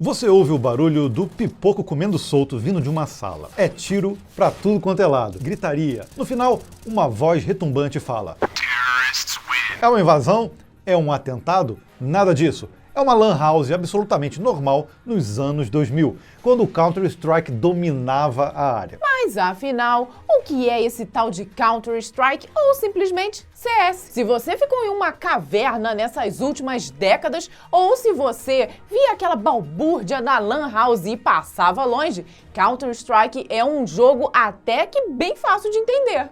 Você ouve o barulho do pipoco comendo solto vindo de uma sala. É tiro pra tudo quanto é lado, gritaria. No final, uma voz retumbante fala: é uma invasão? É um atentado? Nada disso. É uma lan house absolutamente normal nos anos 2000, quando o Counter-Strike dominava a área. Mas afinal, o que é esse tal de Counter-Strike ou simplesmente CS? Se você ficou em uma caverna nessas últimas décadas ou se você via aquela balbúrdia na lan house e passava longe, Counter-Strike é um jogo até que bem fácil de entender.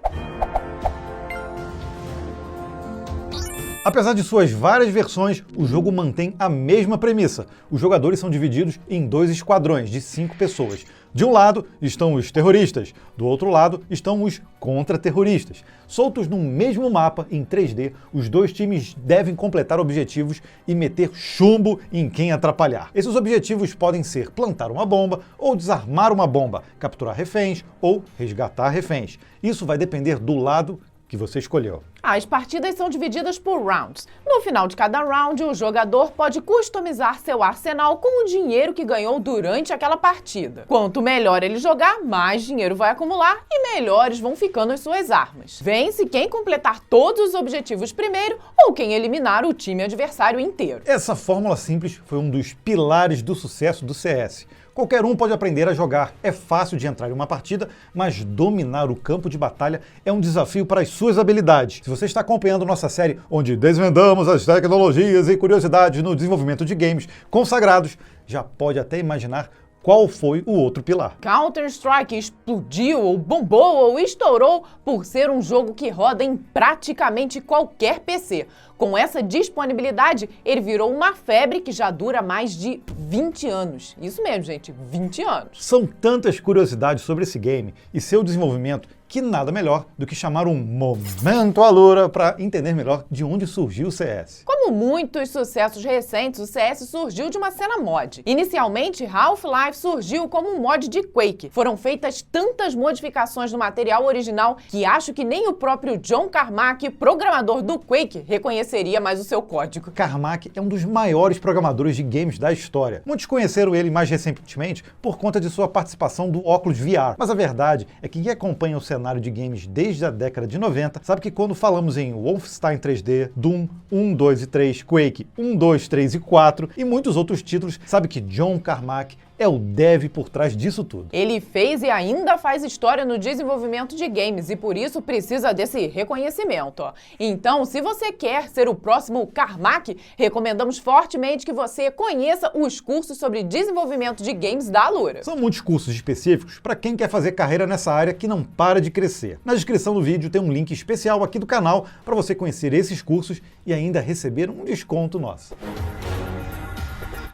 Apesar de suas várias versões, o jogo mantém a mesma premissa. Os jogadores são divididos em 2 esquadrões de 5 pessoas. De um lado estão os terroristas, do outro lado estão os contra-terroristas. Soltos num mesmo mapa em 3D, os 2 times devem completar objetivos e meter chumbo em quem atrapalhar. Esses objetivos podem ser plantar uma bomba ou desarmar uma bomba, capturar reféns ou resgatar reféns. Isso vai depender do lado que você escolheu. As partidas são divididas por rounds. No final de cada round, o jogador pode customizar seu arsenal com o dinheiro que ganhou durante aquela partida. Quanto melhor ele jogar, mais dinheiro vai acumular e melhores vão ficando as suas armas. Vence quem completar todos os objetivos primeiro ou quem eliminar o time adversário inteiro. Essa fórmula simples foi um dos pilares do sucesso do CS. Qualquer um pode aprender a jogar. É fácil de entrar em uma partida, mas dominar o campo de batalha é um desafio para as suas habilidades. Se você está acompanhando nossa série, onde desvendamos as tecnologias e curiosidades no desenvolvimento de games consagrados, já pode até imaginar qual foi o outro pilar. Counter-Strike explodiu, ou bombou, ou estourou por ser um jogo que roda em praticamente qualquer PC. Com essa disponibilidade, ele virou uma febre que já dura mais de 20 anos. Isso mesmo, gente, 20 anos. São tantas curiosidades sobre esse game e seu desenvolvimento que nada melhor do que chamar um Momento Alura para entender melhor de onde surgiu o CS. Como muitos sucessos recentes, o CS surgiu de uma cena mod. Inicialmente, Half-Life surgiu como um mod de Quake. Foram feitas tantas modificações no material original que acho que nem o próprio John Carmack, programador do Quake, reconheceria mais o seu código. Carmack é um dos maiores programadores de games da história. Muitos conheceram ele mais recentemente por conta de sua participação do óculos VR. Mas a verdade é que quem acompanha o cenário de games desde a década de 90, sabe que quando falamos em Wolfenstein 3D, Doom 1, 2 e 3, Quake 1, 2, 3 e 4 e muitos outros títulos, sabe que John Carmack é o dev por trás disso tudo. Ele fez e ainda faz história no desenvolvimento de games e por isso precisa desse reconhecimento. Então, se você quer ser o próximo Carmack, recomendamos fortemente que você conheça os cursos sobre desenvolvimento de games da Alura. São muitos cursos específicos para quem quer fazer carreira nessa área que não para de crescer. Na descrição do vídeo tem um link especial aqui do canal para você conhecer esses cursos e ainda receber um desconto nosso.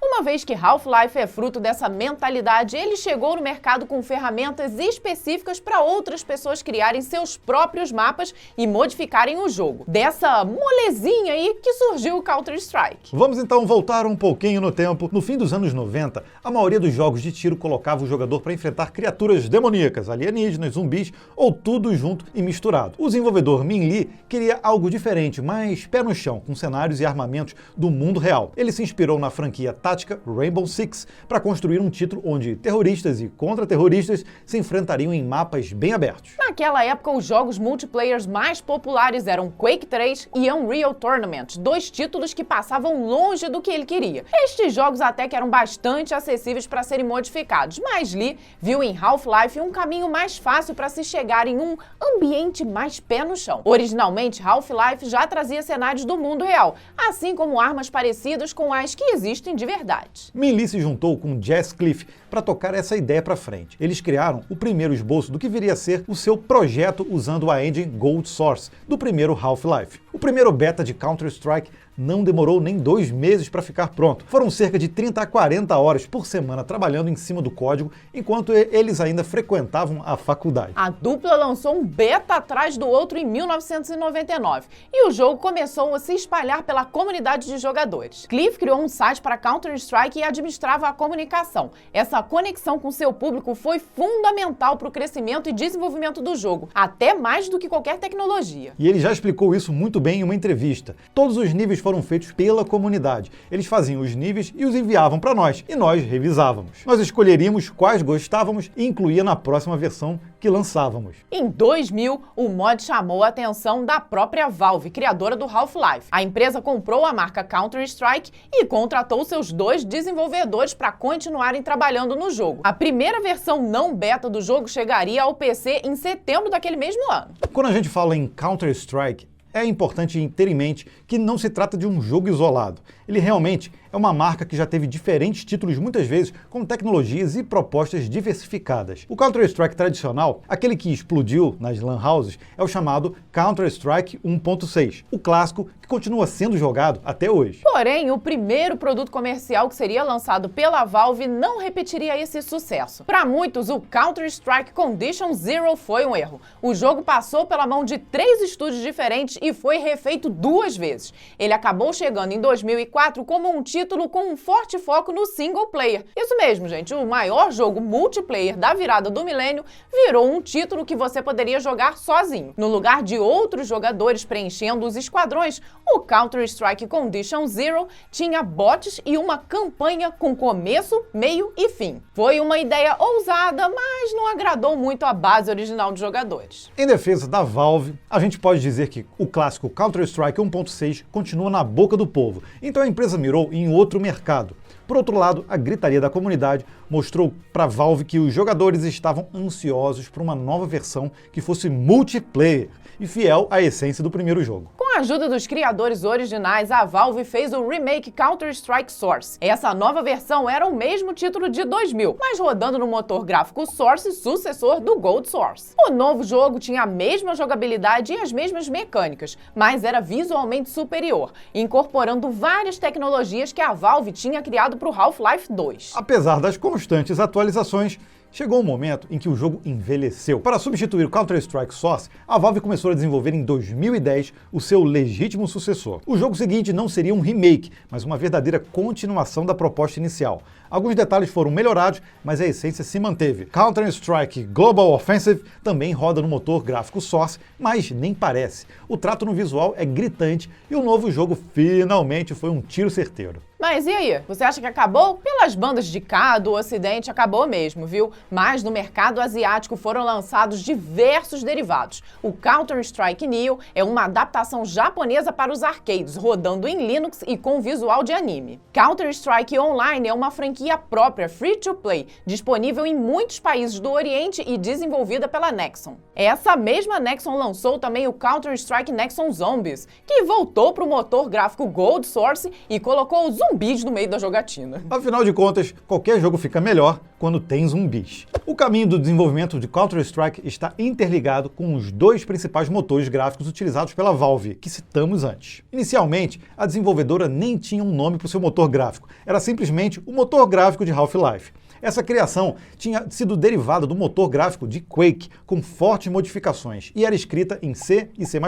Uma vez que Half-Life é fruto dessa mentalidade, ele chegou no mercado com ferramentas específicas para outras pessoas criarem seus próprios mapas e modificarem o jogo. Dessa molezinha aí que surgiu o Counter-Strike. Vamos então voltar um pouquinho no tempo. No fim dos anos 90, a maioria dos jogos de tiro colocava o jogador para enfrentar criaturas demoníacas, alienígenas, zumbis ou tudo junto e misturado. O desenvolvedor Min Lee queria algo diferente, mais pé no chão, com cenários e armamentos do mundo real. Ele se inspirou na franquia tática Rainbow Six para construir um título onde terroristas e contra-terroristas se enfrentariam em mapas bem abertos. Naquela época, os jogos multiplayers mais populares eram Quake 3 e Unreal Tournament, 2 títulos que passavam longe do que ele queria. Estes jogos até que eram bastante acessíveis para serem modificados, mas Lee viu em Half-Life um caminho mais fácil para se chegar em um ambiente mais pé no chão. Originalmente, Half-Life já trazia cenários do mundo real, assim como armas parecidas com as que existem de verdade. Min Lee se juntou com Jess Cliff para tocar essa ideia para frente. Eles criaram o primeiro esboço do que viria a ser o seu projeto usando a engine Gold Source do primeiro Half-Life. O primeiro beta de Counter-Strike não demorou nem 2 meses para ficar pronto. Foram cerca de 30 a 40 horas por semana trabalhando em cima do código, enquanto eles ainda frequentavam a faculdade. A dupla lançou um beta atrás do outro em 1999, e o jogo começou a se espalhar pela comunidade de jogadores. Cliff criou um site para Counter-Strike e administrava a comunicação. Essa conexão com seu público foi fundamental para o crescimento e desenvolvimento do jogo, até mais do que qualquer tecnologia. E ele já explicou isso muito bem bem em uma entrevista. Todos os níveis foram feitos pela comunidade. Eles faziam os níveis e os enviavam para nós, e nós revisávamos. Nós escolheríamos quais gostávamos e incluía na próxima versão que lançávamos. Em 2000, o mod chamou a atenção da própria Valve, criadora do Half-Life. A empresa comprou a marca Counter-Strike e contratou seus 2 desenvolvedores para continuarem trabalhando no jogo. A primeira versão não beta do jogo chegaria ao PC em setembro daquele mesmo ano. Quando a gente fala em Counter-Strike, é importante ter em mente que não se trata de um jogo isolado. Ele realmente é uma marca que já teve diferentes títulos muitas vezes com tecnologias e propostas diversificadas. O Counter-Strike tradicional, aquele que explodiu nas LAN houses, é o chamado Counter-Strike 1.6, o clássico que continua sendo jogado até hoje. Porém, o primeiro produto comercial que seria lançado pela Valve não repetiria esse sucesso. Para muitos, o Counter-Strike Condition Zero foi um erro. O jogo passou pela mão de 3 estúdios diferentes e foi refeito 2 vezes. Ele acabou chegando em 2004 como um título com um forte foco no single player. Isso mesmo, gente, o maior jogo multiplayer da virada do milênio virou um título que você poderia jogar sozinho. No lugar de outros jogadores preenchendo os esquadrões, o Counter-Strike Condition Zero tinha bots e uma campanha com começo, meio e fim. Foi uma ideia ousada, mas não agradou muito a base original de jogadores. Em defesa da Valve, a gente pode dizer que o clássico Counter-Strike 1.6 continua na boca do povo, então a empresa mirou em outro mercado. Por outro lado, a gritaria da comunidade mostrou para a Valve que os jogadores estavam ansiosos por uma nova versão que fosse multiplayer e fiel à essência do primeiro jogo. Com a ajuda dos criadores originais, a Valve fez o remake Counter-Strike Source. Essa nova versão era o mesmo título de 2000, mas rodando no motor gráfico Source, sucessor do Gold Source. O novo jogo tinha a mesma jogabilidade e as mesmas mecânicas, mas era visualmente superior, incorporando várias tecnologias que a Valve tinha criado para o Half-Life 2. Apesar das constantes atualizações, chegou um momento em que o jogo envelheceu. Para substituir o Counter-Strike Source, a Valve começou a desenvolver em 2010 o seu legítimo sucessor. O jogo seguinte não seria um remake, mas uma verdadeira continuação da proposta inicial. Alguns detalhes foram melhorados, mas a essência se manteve. Counter-Strike Global Offensive também roda no motor gráfico Source, mas nem parece. O trato no visual é gritante e o novo jogo finalmente foi um tiro certeiro. Mas e aí? Você acha que acabou? Pelas bandas de cá do Ocidente acabou mesmo, viu? Mas no mercado asiático foram lançados diversos derivados. O Counter-Strike Neo é uma adaptação japonesa para os arcades, rodando em Linux e com visual de anime. Counter-Strike Online é uma franquia própria, free-to-play, disponível em muitos países do Oriente e desenvolvida pela Nexon. Essa mesma Nexon lançou também o Counter-Strike Nexon Zombies, que voltou para o motor gráfico Gold Source e colocou os zumbis no meio da jogatina. Afinal de contas, qualquer jogo fica melhor quando tem zumbis. O caminho do desenvolvimento de Counter-Strike está interligado com os 2 principais motores gráficos utilizados pela Valve, que citamos antes. Inicialmente, a desenvolvedora nem tinha um nome para o seu motor gráfico, era simplesmente o motor gráfico de Half-Life. Essa criação tinha sido derivada do motor gráfico de Quake, com fortes modificações, e era escrita em C e C++.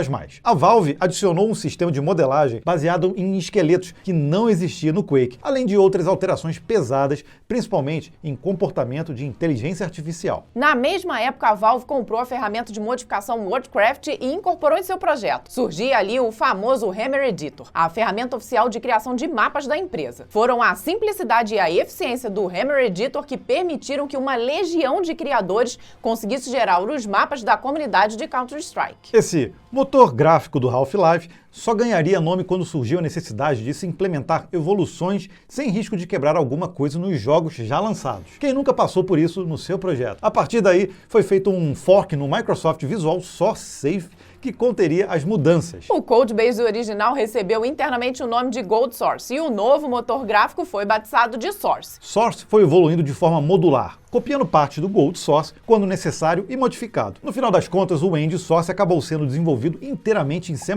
A Valve adicionou um sistema de modelagem baseado em esqueletos que não existia no Quake, além de outras alterações pesadas, principalmente em comportamento de inteligência artificial. Na mesma época, a Valve comprou a ferramenta de modificação WordCraft e incorporou em seu projeto. Surgia ali o famoso Hammer Editor, a ferramenta oficial de criação de mapas da empresa. Foram a simplicidade e a eficiência do Hammer Editor que permitiram que uma legião de criadores conseguisse gerar os mapas da comunidade de Counter-Strike. Esse motor gráfico do Half-Life só ganharia nome quando surgiu a necessidade de se implementar evoluções sem risco de quebrar alguma coisa nos jogos já lançados. Quem nunca passou por isso no seu projeto? A partir daí, foi feito um fork no Microsoft Visual Source Safe que conteria as mudanças. O codebase original recebeu internamente o nome de Gold Source e o novo motor gráfico foi batizado de Source. Source foi evoluindo de forma modular, copiando parte do Gold Source quando necessário e modificado. No final das contas, o End Source acabou sendo desenvolvido inteiramente em C++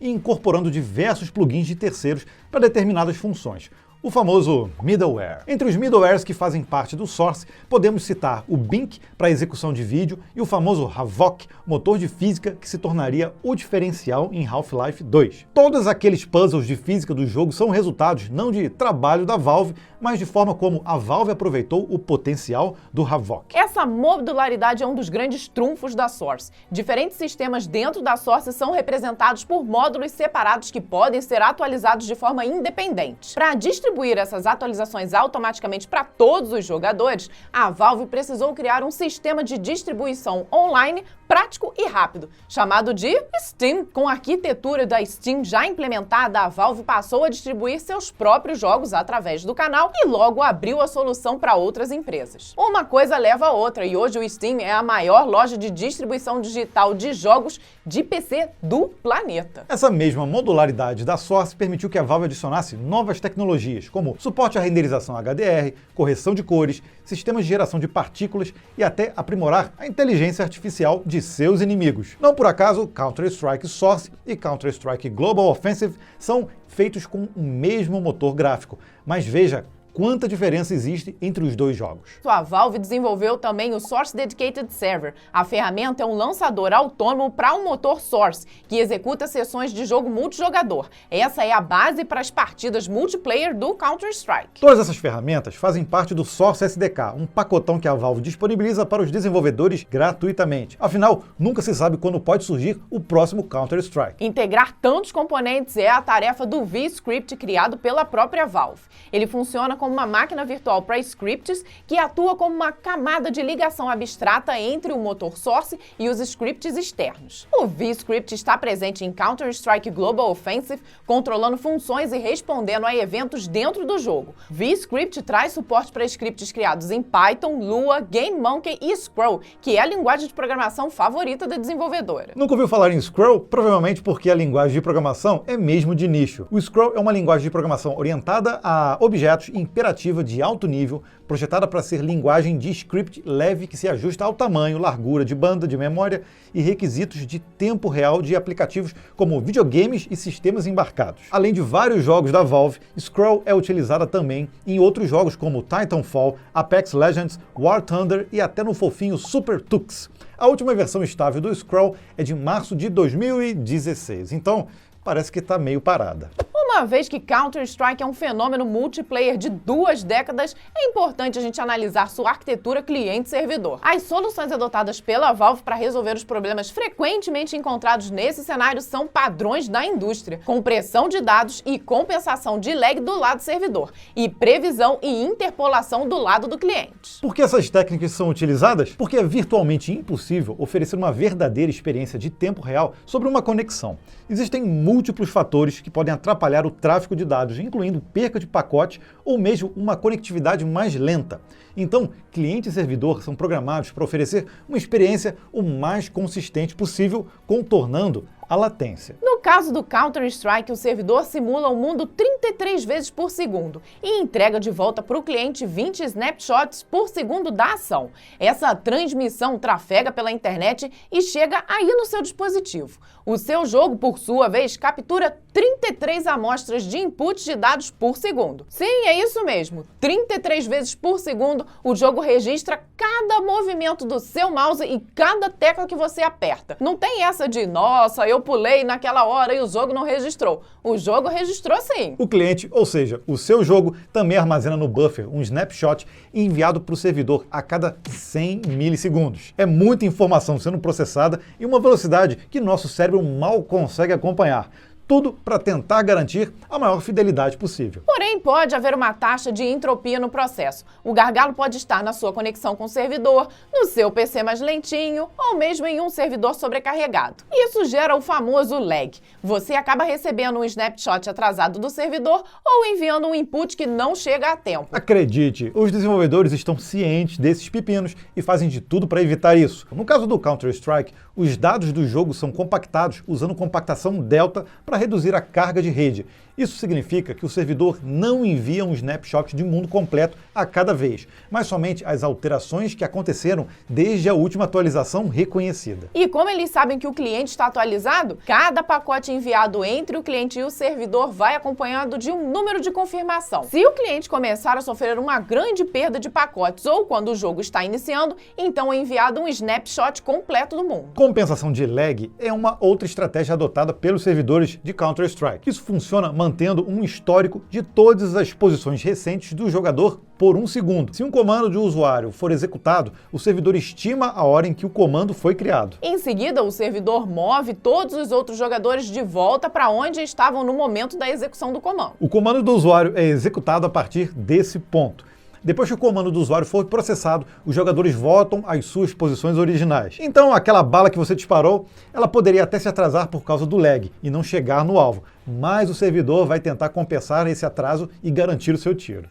e incorporando diversos plugins de terceiros para determinadas funções. o famoso middleware. Entre os middlewares que fazem parte do Source, podemos citar o Bink para execução de vídeo e o famoso Havok, motor de física que se tornaria o diferencial em Half-Life 2. Todos aqueles puzzles de física do jogo são resultados não de trabalho da Valve, mas de forma como a Valve aproveitou o potencial do Havok. Essa modularidade é um dos grandes trunfos da Source. Diferentes sistemas dentro da Source são representados por módulos separados que podem ser atualizados de forma independente. Para distribuir essas atualizações automaticamente para todos os jogadores, a Valve precisou criar um sistema de distribuição online prático e rápido, chamado de Steam. Com a arquitetura da Steam já implementada, a Valve passou a distribuir seus próprios jogos através do canal e logo abriu a solução para outras empresas. Uma coisa leva a outra e hoje o Steam é a maior loja de distribuição digital de jogos de PC do planeta. Essa mesma modularidade da Source permitiu que a Valve adicionasse novas tecnologias, como suporte à renderização HDR, correção de cores, sistemas de geração de partículas e até aprimorar a inteligência artificial de seus inimigos. Não por acaso, Counter-Strike Source e Counter-Strike Global Offensive são feitos com o mesmo motor gráfico, mas veja quanta diferença existe entre os dois jogos. A Valve desenvolveu também o Source Dedicated Server. A ferramenta é um lançador autônomo para um motor Source, que executa sessões de jogo multijogador. Essa é a base para as partidas multiplayer do Counter-Strike. Todas essas ferramentas fazem parte do Source SDK, um pacotão que a Valve disponibiliza para os desenvolvedores gratuitamente. Afinal, nunca se sabe quando pode surgir o próximo Counter-Strike. Integrar tantos componentes é a tarefa do vScript criado pela própria Valve. Ele funciona como uma máquina virtual para scripts que atua como uma camada de ligação abstrata entre o motor Source e os scripts externos. O vScript está presente em Counter-Strike Global Offensive, controlando funções e respondendo a eventos dentro do jogo. vScript traz suporte para scripts criados em Python, Lua, GameMonkey e Scroll, que é a linguagem de programação favorita da desenvolvedora. Nunca ouviu falar em Scroll? Provavelmente porque a linguagem de programação é mesmo de nicho. O Scroll é uma linguagem de programação orientada a objetos imperativa de alto nível, projetada para ser linguagem de script leve que se ajusta ao tamanho, largura de banda de memória e requisitos de tempo real de aplicativos como videogames e sistemas embarcados. Além de vários jogos da Valve, Scroll é utilizada também em outros jogos como Titanfall, Apex Legends, War Thunder e até no fofinho Super Tux. A última versão estável do Scroll é de março de 2016, então parece que está meio parada. Uma vez que Counter-Strike é um fenômeno multiplayer de 2 décadas, é importante a gente analisar sua arquitetura cliente-servidor. As soluções adotadas pela Valve para resolver os problemas frequentemente encontrados nesse cenário são padrões da indústria: compressão de dados e compensação de lag do lado servidor, e previsão e interpolação do lado do cliente. Por que essas técnicas são utilizadas? Porque é virtualmente impossível oferecer uma verdadeira experiência de tempo real sobre uma conexão. Existem múltiplos fatores que podem atrapalhar o tráfego de dados, incluindo perca de pacote ou mesmo uma conectividade mais lenta. Então, cliente e servidor são programados para oferecer uma experiência o mais consistente possível, contornando a latência. No caso do Counter-Strike, o servidor simula o mundo 33 vezes por segundo e entrega de volta para o cliente 20 snapshots por segundo da ação. Essa transmissão trafega pela internet e chega aí no seu dispositivo. O seu jogo, por sua vez, captura 33 amostras de input de dados por segundo. Sim, é isso mesmo. 33 vezes por segundo, o jogo registra cada movimento do seu mouse e cada tecla que você aperta. Não tem essa de, nossa, eu pulei naquela hora e o jogo não registrou. O jogo registrou sim. O cliente, ou seja, o seu jogo, também armazena no buffer um snapshot enviado para o servidor a cada 100 milissegundos. É muita informação sendo processada e uma velocidade que nosso cérebro mal consegue acompanhar. Tudo para tentar garantir a maior fidelidade possível. Porém, pode haver uma taxa de entropia no processo. O gargalo pode estar na sua conexão com o servidor, no seu PC mais lentinho ou mesmo em um servidor sobrecarregado. Isso gera o famoso lag. Você acaba recebendo um snapshot atrasado do servidor ou enviando um input que não chega a tempo. Acredite, os desenvolvedores estão cientes desses pepinos e fazem de tudo para evitar isso. No caso do Counter-Strike, os dados do jogo são compactados usando compactação delta para reduzir a carga de rede. Isso significa que o servidor não envia um snapshot de mundo completo a cada vez, mas somente as alterações que aconteceram desde a última atualização reconhecida. E como eles sabem que o cliente está atualizado, cada pacote enviado entre o cliente e o servidor vai acompanhado de um número de confirmação. Se o cliente começar a sofrer uma grande perda de pacotes ou quando o jogo está iniciando, então é enviado um snapshot completo do mundo. Compensação de lag é uma outra estratégia adotada pelos servidores de Counter-Strike. Isso funciona mantendo um histórico de todas as posições recentes do jogador por 1 segundo. Se um comando de usuário for executado, o servidor estima a hora em que o comando foi criado. Em seguida, o servidor move todos os outros jogadores de volta para onde estavam no momento da execução do comando. O comando do usuário é executado a partir desse ponto. Depois que o comando do usuário for processado, os jogadores voltam às suas posições originais. Então, aquela bala que você disparou, ela poderia até se atrasar por causa do lag e não chegar no alvo, mas o servidor vai tentar compensar esse atraso e garantir o seu tiro.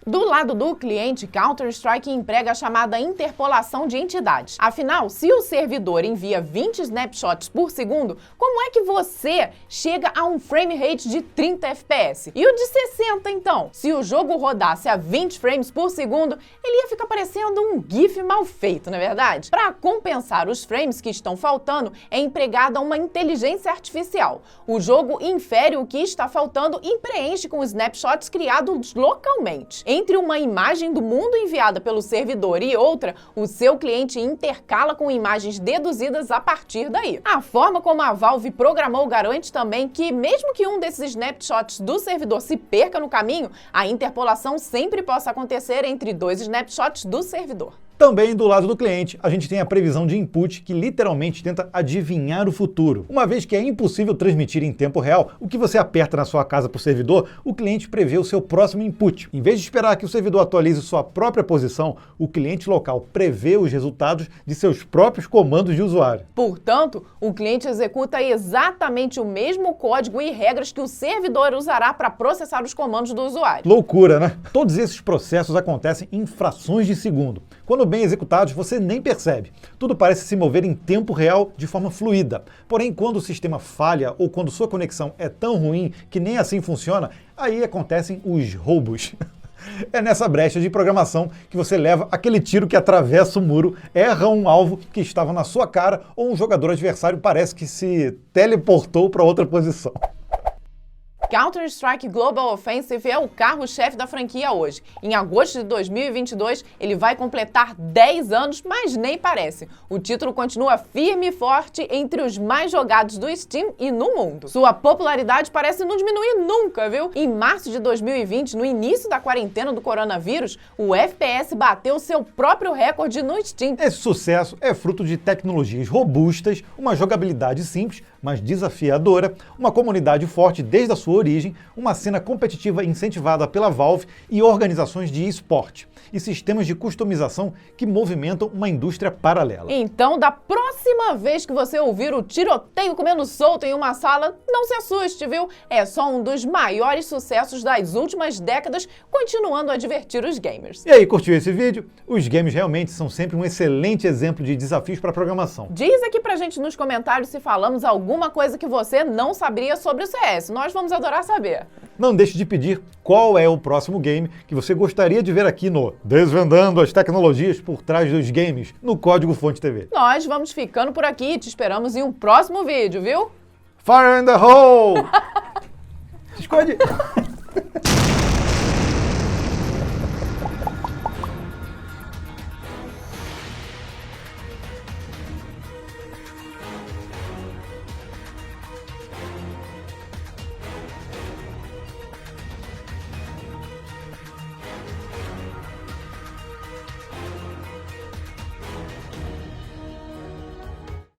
Do lado do cliente, Counter-Strike emprega a chamada interpolação de entidades. Afinal, se o servidor envia 20 snapshots por segundo, como é que você chega a um frame rate de 30 FPS? E o de 60, então? Se o jogo rodasse a 20 frames por segundo, ele ia ficar parecendo um GIF mal feito, não é verdade? Para compensar os frames que estão faltando, é empregada uma inteligência artificial. O jogo infere o que está faltando e preenche com snapshots criados localmente. Entre uma imagem do mundo enviada pelo servidor e outra, o seu cliente intercala com imagens deduzidas a partir daí. A forma como a Valve programou garante também que, mesmo que um desses snapshots do servidor se perca no caminho, a interpolação sempre possa acontecer entre 2 snapshots do servidor. Também do lado do cliente, a gente tem a previsão de input que literalmente tenta adivinhar o futuro. Uma vez que é impossível transmitir em tempo real o que você aperta na sua casa para o servidor, o cliente prevê o seu próximo input. Em vez de esperar que o servidor atualize sua própria posição, o cliente local prevê os resultados de seus próprios comandos de usuário. Portanto, o cliente executa exatamente o mesmo código e regras que o servidor usará para processar os comandos do usuário. Loucura, né? Todos esses processos acontecem em frações de segundo. Quando bem executados, você nem percebe. Tudo parece se mover em tempo real de forma fluida. Porém, quando o sistema falha ou quando sua conexão é tão ruim que nem assim funciona, aí acontecem os roubos. É nessa brecha de programação que você leva aquele tiro que atravessa o muro, erra um alvo que estava na sua cara ou um jogador adversário parece que se teleportou para outra posição. Counter-Strike Global Offensive é o carro-chefe da franquia hoje. Em agosto de 2022, ele vai completar 10 anos, mas nem parece. O título continua firme e forte entre os mais jogados do Steam e no mundo. Sua popularidade parece não diminuir nunca, viu? Em março de 2020, no início da quarentena do coronavírus, o FPS bateu seu próprio recorde no Steam. Esse sucesso é fruto de tecnologias robustas, uma jogabilidade simples, mas desafiadora, uma comunidade forte desde a sua origem, uma cena competitiva incentivada pela Valve e organizações de esporte, e sistemas de customização que movimentam uma indústria paralela. Então, da próxima vez que você ouvir o tiroteio comendo solto em uma sala, não se assuste, viu? É só um dos maiores sucessos das últimas décadas, continuando a divertir os gamers. E aí, curtiu esse vídeo? Os games realmente são sempre um excelente exemplo de desafios para programação. Diz aqui pra gente nos comentários se falamos alguma coisa que você não sabia sobre o CS. Nós vamos adorar saber. Não deixe de pedir qual é o próximo game que você gostaria de ver aqui no Desvendando as Tecnologias por Trás dos Games, no Código Fonte TV. Nós vamos ficando por aqui e te esperamos em um próximo vídeo, viu? Fire in the hole! Se esconde!